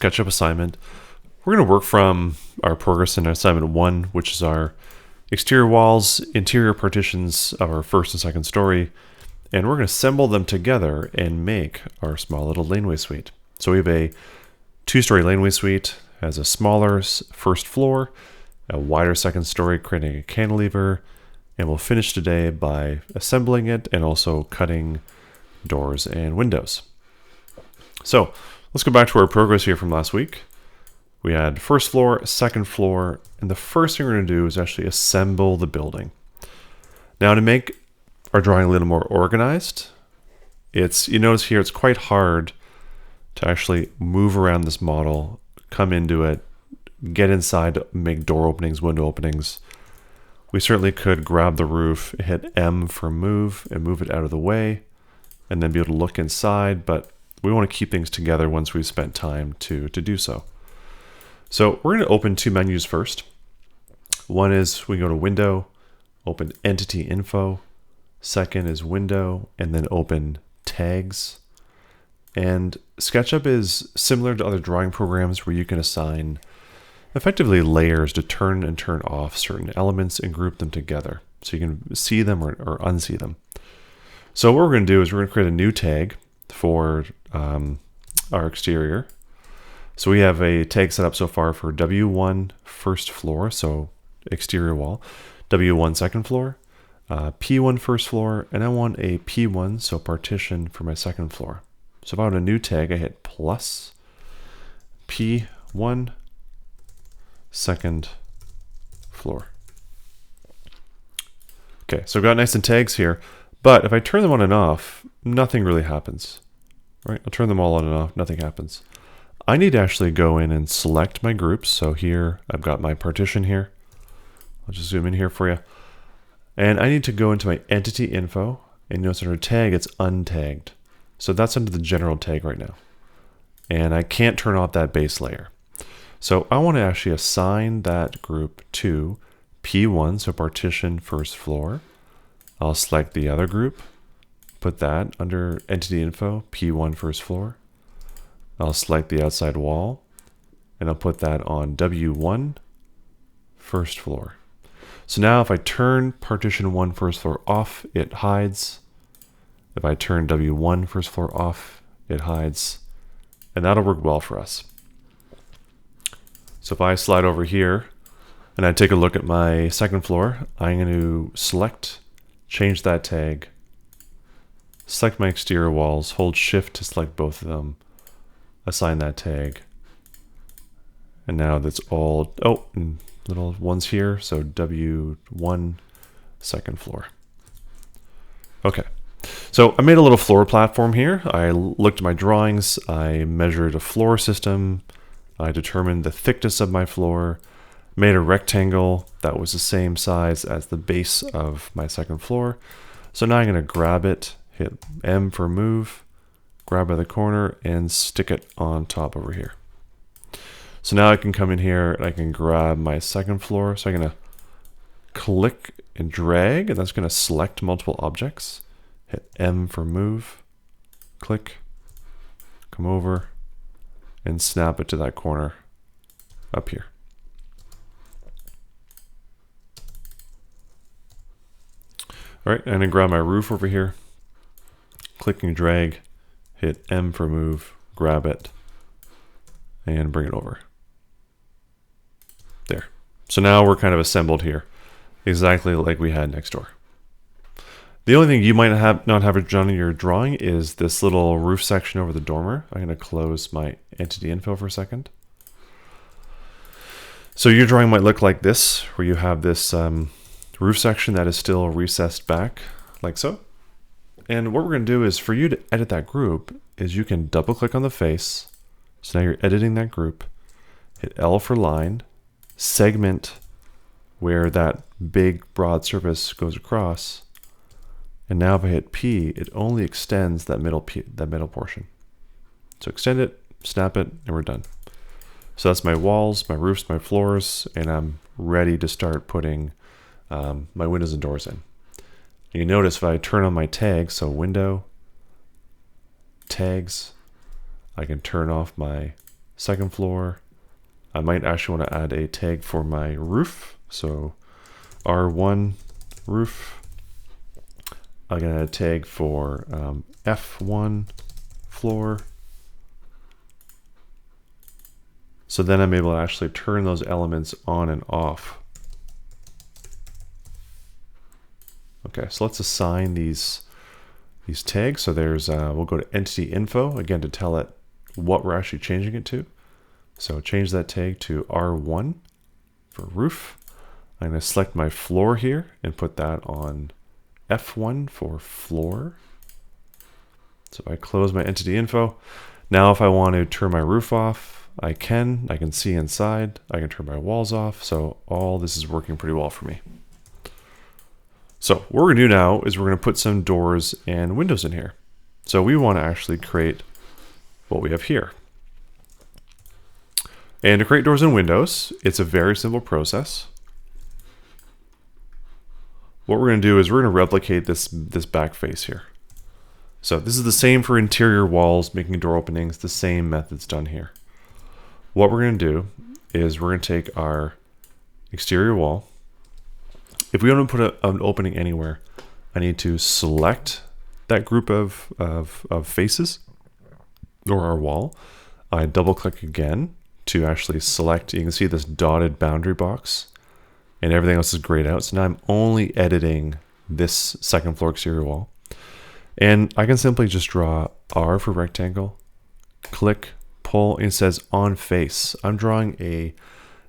catch-up assignment. We're going to work from our progress in assignment 1, which is our exterior walls, interior partitions of our first and second story, and we're going to assemble them together and make our small little laneway suite. So we have a 2-story laneway suite, has a smaller first floor, a wider second story, creating a cantilever, and we'll finish today by assembling it and also cutting doors and windows. So let's go back to our progress here from last week. We had first floor, second floor, and the first thing we're going to do is actually assemble the building. Now, to make our drawing a little more organized, you notice here it's quite hard to actually move around this model, come into it, get inside, make door openings, window openings. We certainly could grab the roof, hit M for move, and move it out of the way, and then be able to look inside, but we want to keep things together once we've spent time to do so. So we're going to open 2 menus first. One is we go to Window, open Entity Info. Second is Window, and then open Tags. And SketchUp is similar to other drawing programs where you can assign effectively layers to turn and turn off certain elements and group them together so you can see them or unsee them. So what we're going to do is we're going to create a new tag for our exterior. So we have a tag set up so far for W1 first floor, so exterior wall, W1 second floor, P1 first floor, and I want a P1, so partition for my second floor. So if I want a new tag, I hit plus P1 second floor. Okay, so I've got nice and tags here, but if I turn them on and off, nothing really happens. Right? I'll turn them all on and off, nothing happens. I need to actually go in and select my groups. So here, I've got my partition here. I'll just zoom in here for you. And I need to go into my entity info, and notice under tag, it's untagged. So that's under the general tag right now. And I can't turn off that base layer. So I want to actually assign that group to P1, so partition first floor. I'll select the other group, put that under entity info, P1 first floor. I'll select the outside wall, and I'll put that on W1 first floor. So now if I turn partition 1 first floor off, it hides. If I turn W1 first floor off, it hides. And that'll work well for us. So if I slide over here and I take a look at my second floor, I'm going to select, change that tag, select my exterior walls, hold shift to select both of them, assign that tag. And now that's all, and little ones here. So W1 second floor. Okay. So I made a little floor platform here. I looked at my drawings. I measured a floor system. I determined the thickness of my floor, made a rectangle that was the same size as the base of my second floor. So now I'm going to grab it, hit M for move, grab by the corner, and stick it on top over here. So now I can come in here and I can grab my second floor. So I'm going to click and drag, and that's going to select multiple objects. Hit M for move, click, come over, and snap it to that corner up here. All right, and then grab my roof over here, click and drag, hit M for move, grab it, and bring it over. There. So now we're kind of assembled here, exactly like we had next door. The only thing you might not have done in your drawing is this little roof section over the dormer. I'm going to close my entity info for a second. So your drawing might look like this, where you have this roof section that is still recessed back, like so. And what we're going to do is, for you to edit that group, is you can double click on the face. So now you're editing that group. Hit L for line, segment where that big broad surface goes across. And now if I hit P, it only extends that middle portion. So extend it, snap it, and we're done. So that's my walls, my roofs, my floors, and I'm ready to start putting my windows and doors in. You notice if I turn on my tags, so window, tags, I can turn off my second floor. I might actually want to add a tag for my roof. So R1 roof. I'm going to add a tag for F1 floor. So then I'm able to actually turn those elements on and off. Okay, so let's assign these tags. So there's, we'll go to entity info again to tell it what we're actually changing it to. So change that tag to R1 for roof. I'm going to select my floor here and put that on F1 for floor. So I close my entity info. Now if I want to turn my roof off, I can see inside, I can turn my walls off. So all this is working pretty well for me. So what we're gonna do now is we're gonna put some doors and windows in here. So we wanna actually create what we have here. And to create doors and windows, it's a very simple process. What we're gonna do is we're gonna replicate this back face here. So this is the same for interior walls, making door openings, the same methods done here. What we're going to do is we're going to take our exterior wall. If we want to put an opening anywhere, I need to select that group of faces or our wall. I double click again to actually select. You can see this dotted boundary box and everything else is grayed out. So now I'm only editing this second floor exterior wall. And I can simply just draw R for rectangle, click, pull, and it says on face. I'm drawing a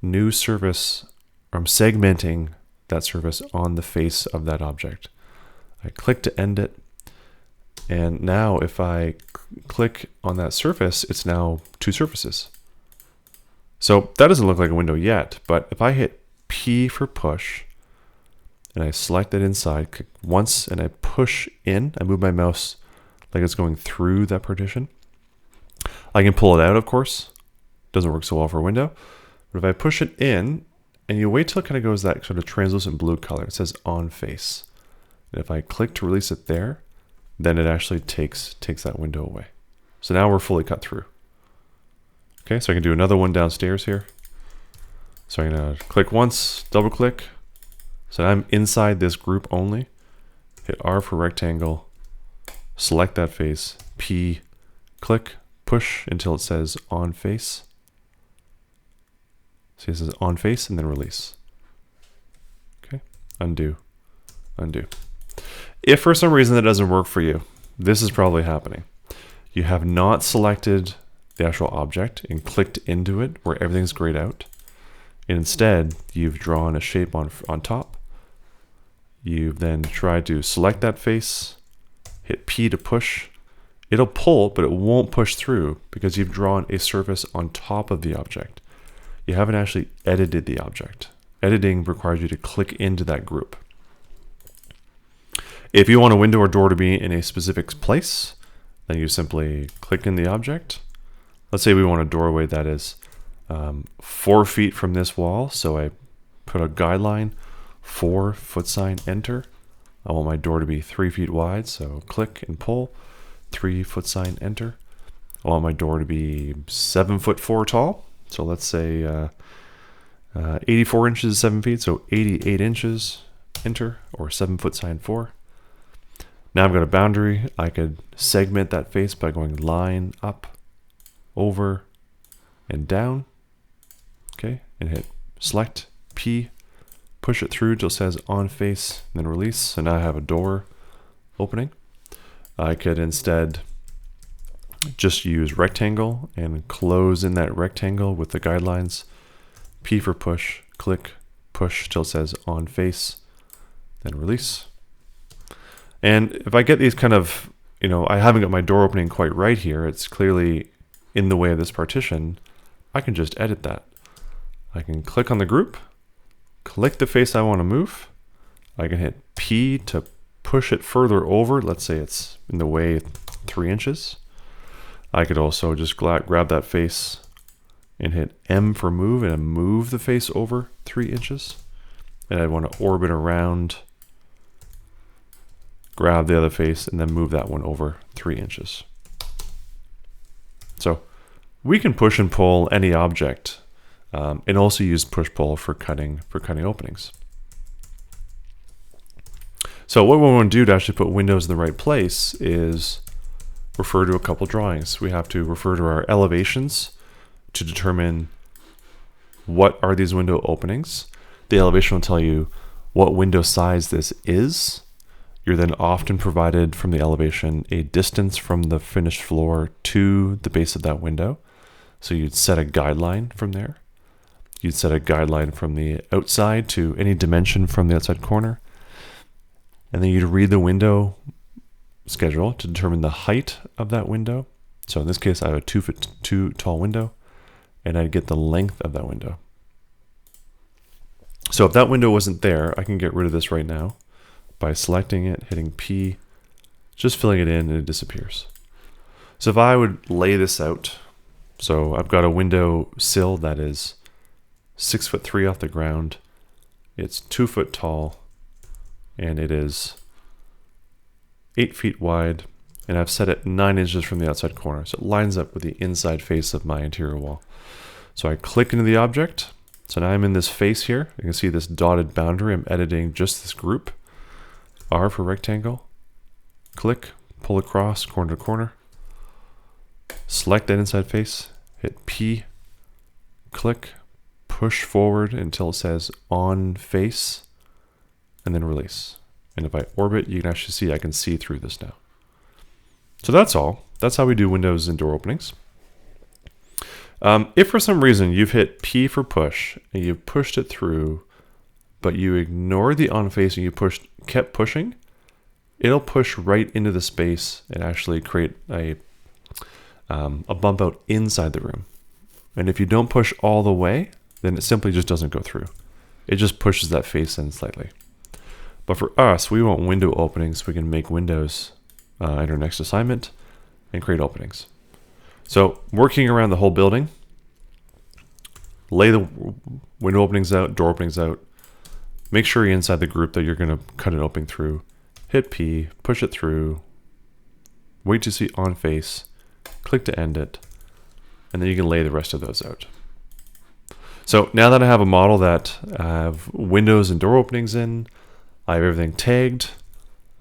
new surface, or I'm segmenting that surface on the face of that object. I click to end it. And now if I click on that surface, it's now two surfaces. So that doesn't look like a window yet, but if I hit P for push, and I select that inside, click once, and I push in, I move my mouse like it's going through that partition. I can pull it out, of course. Doesn't work so well for a window. But if I push it in, and you wait till it kind of goes that sort of translucent blue color, it says on face. And if I click to release it there, then it actually takes that window away. So now we're fully cut through. Okay, so I can do another one downstairs here. So I'm gonna click once, double click. So I'm inside this group only. Hit R for rectangle, select that face, P, click, push until it says on face. See, it says on face and then release. Okay, undo, undo. If for some reason that doesn't work for you, this is probably happening. You have not selected the actual object and clicked into it where everything's grayed out. And instead, you've drawn a shape on top. You've then tried to select that face, hit P to push. It'll pull, but it won't push through because you've drawn a surface on top of the object. You haven't actually edited the object. Editing requires you to click into that group. If you want a window or door to be in a specific place, then you simply click in the object. Let's say we want a doorway that is 4 feet from this wall. So I put a guideline, 4 foot sign, enter. I want my door to be 3 feet wide. So click and pull, 3 foot sign, enter. I want my door to be 7'4" tall. So let's say 84 inches is 7 feet. So 88 inches, enter, or 7 foot sign 4. Now I've got a boundary. I could segment that face by going line up, over, and down. Okay, and hit select P, push it through till it says on face, and then release. So now I have a door opening. I could instead just use rectangle and close in that rectangle with the guidelines. P for push, click, push till it says on face, then release. And if I get these kind of, I haven't got my door opening quite right here, it's clearly in the way of this partition, I can just edit that. I can click on the group, click the face I want to move. I can hit P to push it further over. Let's say it's in the way 3 inches. I could also just grab that face and hit M for move and move the face over 3 inches. And I want to orbit around, grab the other face, and then move that one over 3 inches. So we can push and pull any object, and also use push-pull for cutting openings. So what we want to do to actually put windows in the right place is refer to a couple drawings. We have to refer to our elevations to determine what are these window openings. The elevation will tell you what window size this is. You're then often provided from the elevation a distance from the finished floor to the base of that window. So you'd set a guideline from there. You'd set a guideline from the outside to any dimension from the outside corner. And then you'd read the window schedule to determine the height of that window. So in this case, I have a 2-foot tall window, and I'd get the length of that window. So if that window wasn't there, I can get rid of this right now by selecting it, hitting P, just filling it in, and it disappears. So if I would lay this out, so I've got a window sill that is 6'3" off the ground, it's 2 foot tall, and it is 8 feet wide, and I've set it 9 inches from the outside corner. So it lines up with the inside face of my interior wall. So I click into the object. So now I'm in this face here. You can see this dotted boundary. I'm editing just this group. R for rectangle. Click, pull across corner to corner. Select that inside face. Hit P. Click, push forward until it says on face, and then release. And if I orbit, you can actually see I can see through this now. So that's all. That's how we do windows and door openings. If for some reason you've hit P for push and you've pushed it through, but you ignore the on face and you kept pushing, it'll push right into the space and actually create a bump out inside the room. And if you don't push all the way, then it simply just doesn't go through. It just pushes that face in slightly. But for us, we want window openings. We can make windows in our next assignment and create openings. So working around the whole building, lay the window openings out, door openings out. Make sure you're inside the group that you're going to cut an opening through. Hit P, push it through, wait to see on face, click to end it, and then you can lay the rest of those out. So now that I have a model that I have windows and door openings in, I have everything tagged.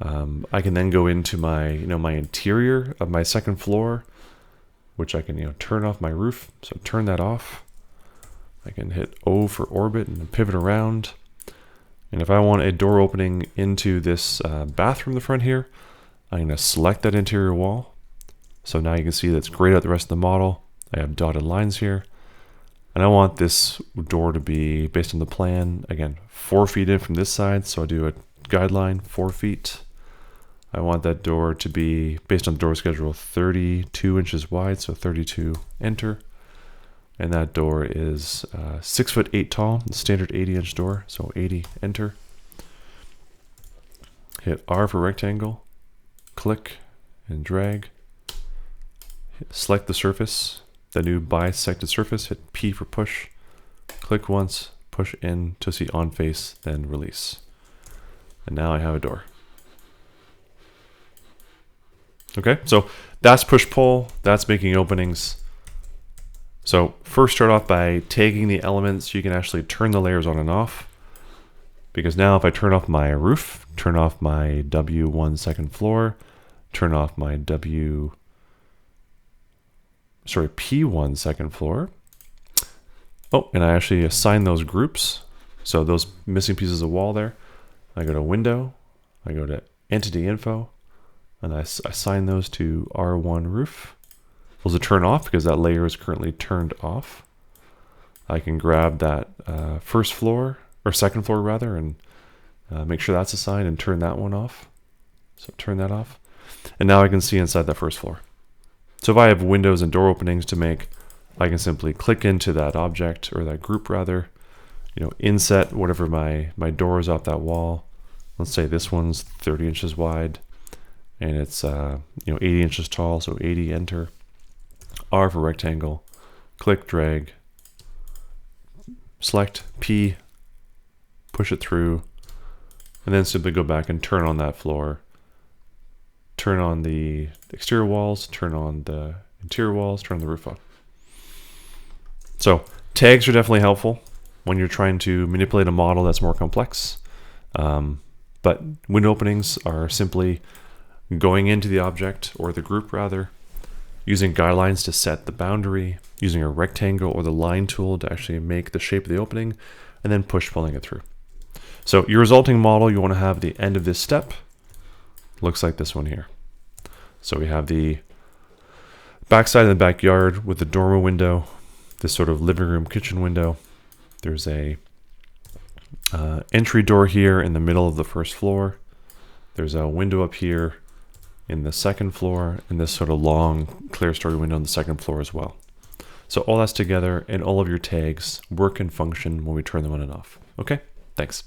I can then go into my, my interior of my second floor, which I can, turn off my roof. So turn that off. I can hit O for orbit and pivot around. And if I want a door opening into this bathroom in the front here, I'm going to select that interior wall. So now you can see that's grayed out the rest of the model. I have dotted lines here. And I want this door to be, based on the plan, again, 4 feet in from this side. So I do a guideline, 4 feet. I want that door to be, based on the door schedule, 32 inches wide. So 32, enter. And that door is 6'8" tall, standard 80-inch door. So 80, enter. Hit R for rectangle, click and drag. Select the surface. The new bisected surface, hit P for push, click once, push in to see on face, then release. And now I have a door. Okay, so that's push pull, that's making openings. So first start off by tagging the elements. You can actually turn the layers on and off. Because now if I turn off my roof, turn off my W1 second floor, turn off my P1 second floor. Oh, and I actually assign those groups. So those missing pieces of wall there. I go to window, I go to entity info, and I assign those to R1 roof. Those will turn off because that layer is currently turned off. I can grab that first floor, or second floor rather, and make sure that's assigned and turn that one off. So turn that off. And now I can see inside that first floor. So if I have windows and door openings to make, I can simply click into that object, or that group rather, inset whatever my door is off that wall. Let's say this one's 30 inches wide and it's 80 inches tall, so 80, enter. R for rectangle, click, drag, select P, push it through, and then simply go back and turn on that floor. Turn on the exterior walls, turn on the interior walls, turn the roof on. So tags are definitely helpful when you're trying to manipulate a model that's more complex. But window openings are simply going into the object, or the group rather, using guidelines to set the boundary, using a rectangle or the line tool to actually make the shape of the opening, and then push pulling it through. So your resulting model, you want to have the end of this step looks like this one here. So we have the backside of the backyard with the dormer window, this sort of living room kitchen window. There's a entry door here in the middle of the first floor. There's a window up here in the second floor, and this sort of long clear story window on the second floor as well. So all that's together, and all of your tags work and function when we turn them on and off. Okay, thanks.